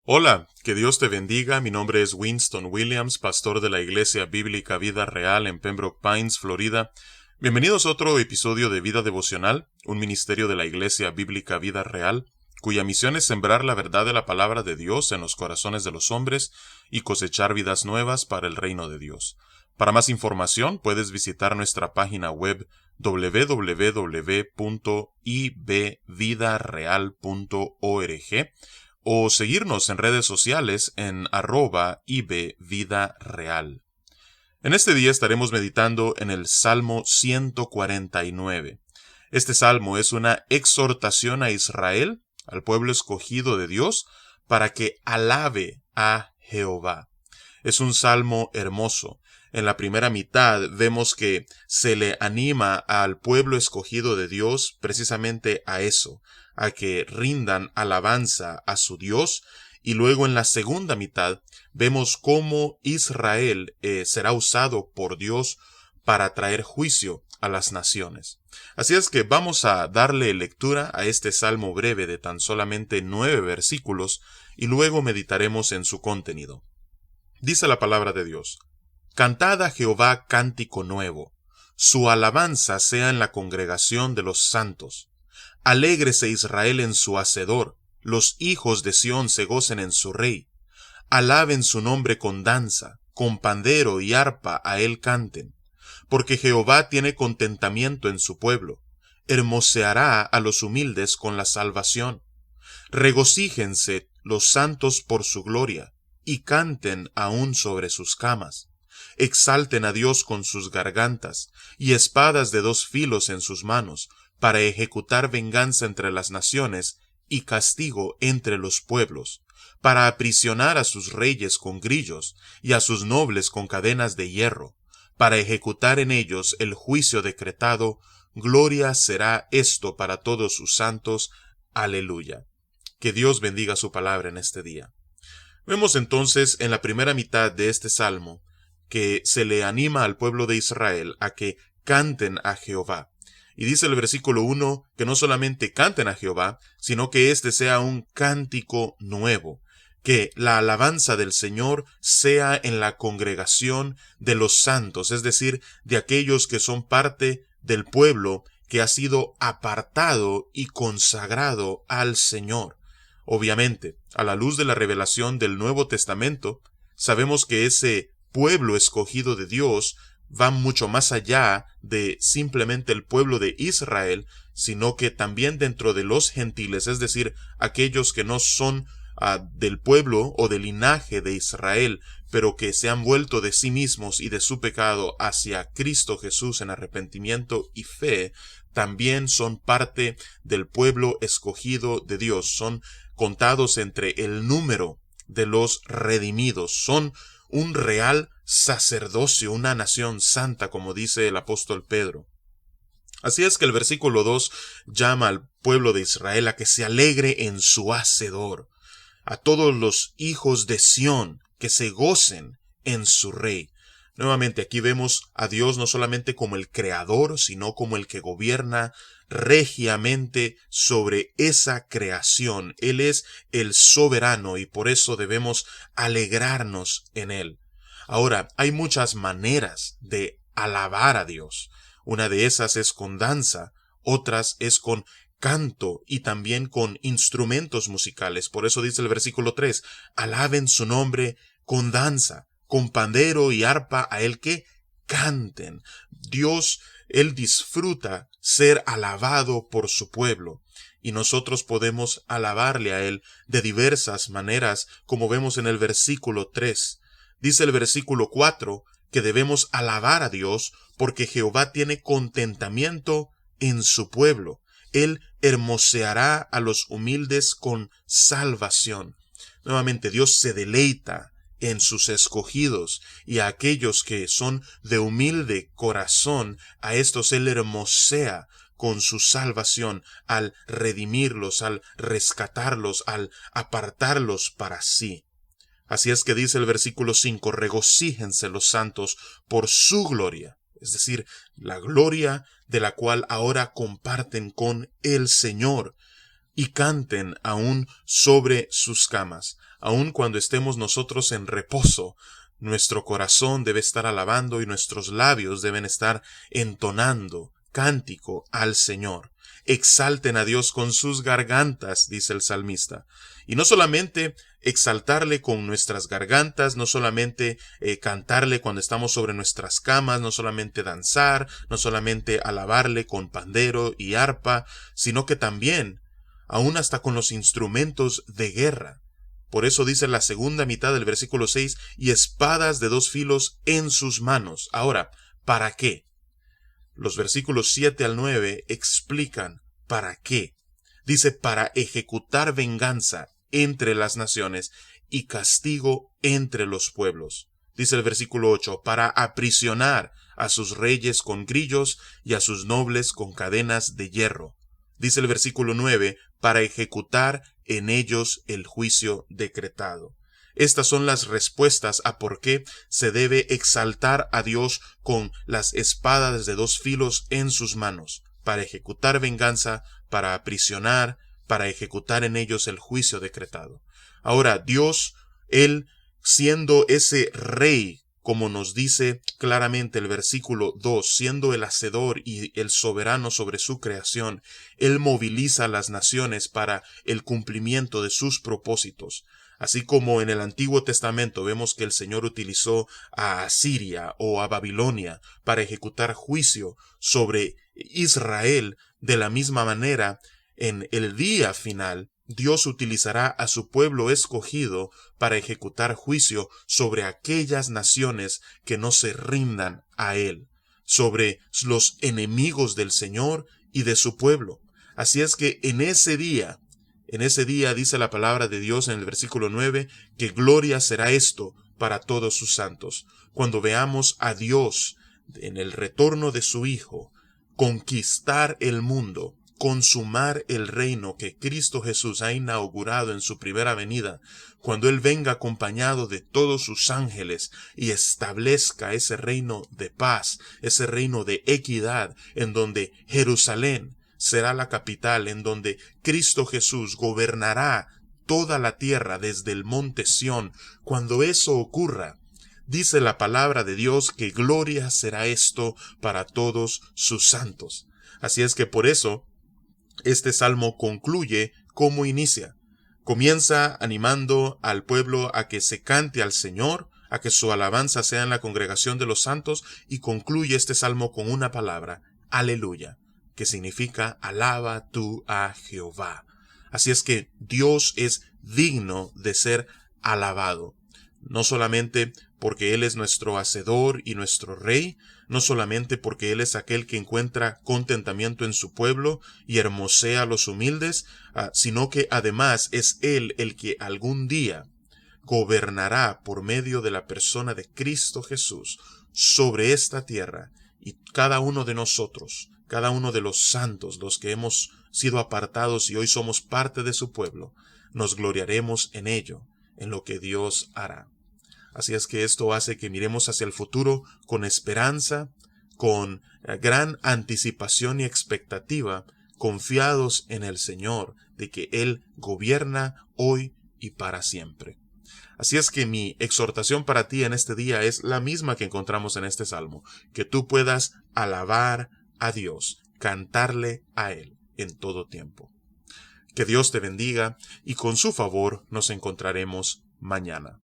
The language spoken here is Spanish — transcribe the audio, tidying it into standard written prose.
Hola, que Dios te bendiga. Mi nombre es Winston Williams, pastor de la Iglesia Bíblica Vida Real en Pembroke Pines, Florida. Bienvenidos a otro episodio de Vida Devocional, un ministerio de la Iglesia Bíblica Vida Real, cuya misión es sembrar la verdad de la palabra de Dios en los corazones de los hombres y cosechar vidas nuevas para el reino de Dios. Para más información puedes visitar nuestra página web www.ibvidareal.org o seguirnos en redes sociales en @ibvidareal. En este día estaremos meditando en el Salmo 149. Este salmo es una exhortación a Israel, al pueblo escogido de Dios, para que alabe a Jehová. Es un salmo hermoso. En la primera mitad vemos que se le anima al pueblo escogido de Dios precisamente a eso, a que rindan alabanza a su Dios, y luego en la segunda mitad vemos cómo Israel será usado por Dios para traer juicio a las naciones. Así es que vamos a darle lectura a este salmo breve de tan solamente 9 versículos y luego meditaremos en su contenido. Dice la palabra de Dios: Cantad a Jehová cántico nuevo, su alabanza sea en la congregación de los santos. Alégrese Israel en su Hacedor, los hijos de Sión se gocen en su Rey. Alaben su nombre con danza, con pandero y arpa a él canten. Porque Jehová tiene contentamiento en su pueblo, hermoseará a los humildes con la salvación. Regocíjense los santos por su gloria, y canten aún sobre sus camas. Exalten a Dios con sus gargantas, y espadas de dos filos en sus manos, para ejecutar venganza entre las naciones, y castigo entre los pueblos, para aprisionar a sus reyes con grillos, y a sus nobles con cadenas de hierro, para ejecutar en ellos el juicio decretado. Gloria será esto para todos sus santos. Aleluya. Que Dios bendiga su palabra en este día. Vemos entonces en la primera mitad de este salmo que se le anima al pueblo de Israel a que canten a Jehová. Y dice el versículo 1 que no solamente canten a Jehová, sino que este sea un cántico nuevo, que la alabanza del Señor sea en la congregación de los santos, es decir, de aquellos que son parte del pueblo que ha sido apartado y consagrado al Señor. Obviamente, a la luz de la revelación del Nuevo Testamento, sabemos que ese pueblo escogido de Dios va mucho más allá de simplemente el pueblo de Israel, sino que también dentro de los gentiles, es decir, aquellos que no son del pueblo o del linaje de Israel, pero que se han vuelto de sí mismos y de su pecado hacia Cristo Jesús en arrepentimiento y fe, también son parte del pueblo escogido de Dios, son contados entre el número de los redimidos, son un real sacerdocio, una nación santa, como dice el apóstol Pedro. Así es que el versículo 2 llama al pueblo de Israel a que se alegre en su Hacedor, a todos los hijos de Sión que se gocen en su Rey. Nuevamente aquí vemos a Dios no solamente como el creador, sino como el que gobierna regiamente sobre esa creación. Él es el soberano y por eso debemos alegrarnos en Él. Ahora, hay muchas maneras de alabar a Dios. Una de esas es con danza, otras es con canto y también con instrumentos musicales. Por eso dice el versículo 3, alaben su nombre con danza, con pandero y arpa a él que canten. Dios, Él disfruta ser alabado por su pueblo, y nosotros podemos alabarle a Él de diversas maneras, como vemos en el versículo 3. Dice el versículo 4 que debemos alabar a Dios porque Jehová tiene contentamiento en su pueblo. Él hermoseará a los humildes con salvación. Nuevamente, Dios se deleita en sus escogidos, y a aquellos que son de humilde corazón, a estos Él hermosea con su salvación, al redimirlos, al rescatarlos, al apartarlos para sí. Así es que dice el versículo 5, regocíjense los santos por su gloria, es decir, la gloria de la cual ahora comparten con el Señor. y canten aún sobre sus camas. Aun cuando estemos nosotros en reposo, nuestro corazón debe estar alabando y nuestros labios deben estar entonando cántico al Señor. Exalten a Dios con sus gargantas, dice el salmista. Y no solamente exaltarle con nuestras gargantas, no solamente cantarle cuando estamos sobre nuestras camas, no solamente danzar, no solamente alabarle con pandero y arpa, sino que también, aún hasta con los instrumentos de guerra. Por eso dice la segunda mitad del versículo 6, y espadas de 2 filos en sus manos. Ahora, ¿para qué? Los versículos 7 al 9 explican para qué. Dice, para ejecutar venganza entre las naciones y castigo entre los pueblos. Dice el versículo 8, para aprisionar a sus reyes con grillos y a sus nobles con cadenas de hierro. Dice el versículo 9, para ejecutar en ellos el juicio decretado. Estas son las respuestas a por qué se debe exaltar a Dios con las espadas de 2 filos en sus manos, para ejecutar venganza, para aprisionar, para ejecutar en ellos el juicio decretado. Ahora, Dios, Él, siendo ese rey, como nos dice claramente el versículo 2, siendo el hacedor y el soberano sobre su creación, Él moviliza a las naciones para el cumplimiento de sus propósitos. Así como en el Antiguo Testamento vemos que el Señor utilizó a Asiria o a Babilonia para ejecutar juicio sobre Israel, de la misma manera, en el día final, Dios utilizará a su pueblo escogido para ejecutar juicio sobre aquellas naciones que no se rindan a Él, sobre los enemigos del Señor y de su pueblo. Así es que en ese día dice la palabra de Dios en el versículo 9, que gloria será esto para todos sus santos, cuando veamos a Dios en el retorno de su Hijo, conquistar el mundo, consumar el reino que Cristo Jesús ha inaugurado en su primera venida, cuando Él venga acompañado de todos sus ángeles y establezca ese reino de paz, ese reino de equidad, en donde Jerusalén será la capital, en donde Cristo Jesús gobernará toda la tierra desde el monte Sión. Cuando eso ocurra, dice la palabra de Dios que gloria será esto para todos sus santos. Así es que por eso este salmo concluye como inicia. Comienza animando al pueblo a que se cante al Señor, a que su alabanza sea en la congregación de los santos, y concluye este salmo con una palabra, aleluya, que significa alaba tú a Jehová. Así es que Dios es digno de ser alabado, no solamente porque Él es nuestro hacedor y nuestro rey, no solamente porque Él es aquel que encuentra contentamiento en su pueblo y hermosea a los humildes, sino que además es Él el que algún día gobernará por medio de la persona de Cristo Jesús sobre esta tierra, y cada uno de nosotros, cada uno de los santos, los que hemos sido apartados y hoy somos parte de su pueblo, nos gloriaremos en ello, en lo que Dios hará. Así es que esto hace que miremos hacia el futuro con esperanza, con gran anticipación y expectativa, confiados en el Señor, de que Él gobierna hoy y para siempre. Así es que mi exhortación para ti en este día es la misma que encontramos en este salmo, que tú puedas alabar a Dios, cantarle a Él en todo tiempo. Que Dios te bendiga y con su favor nos encontraremos mañana.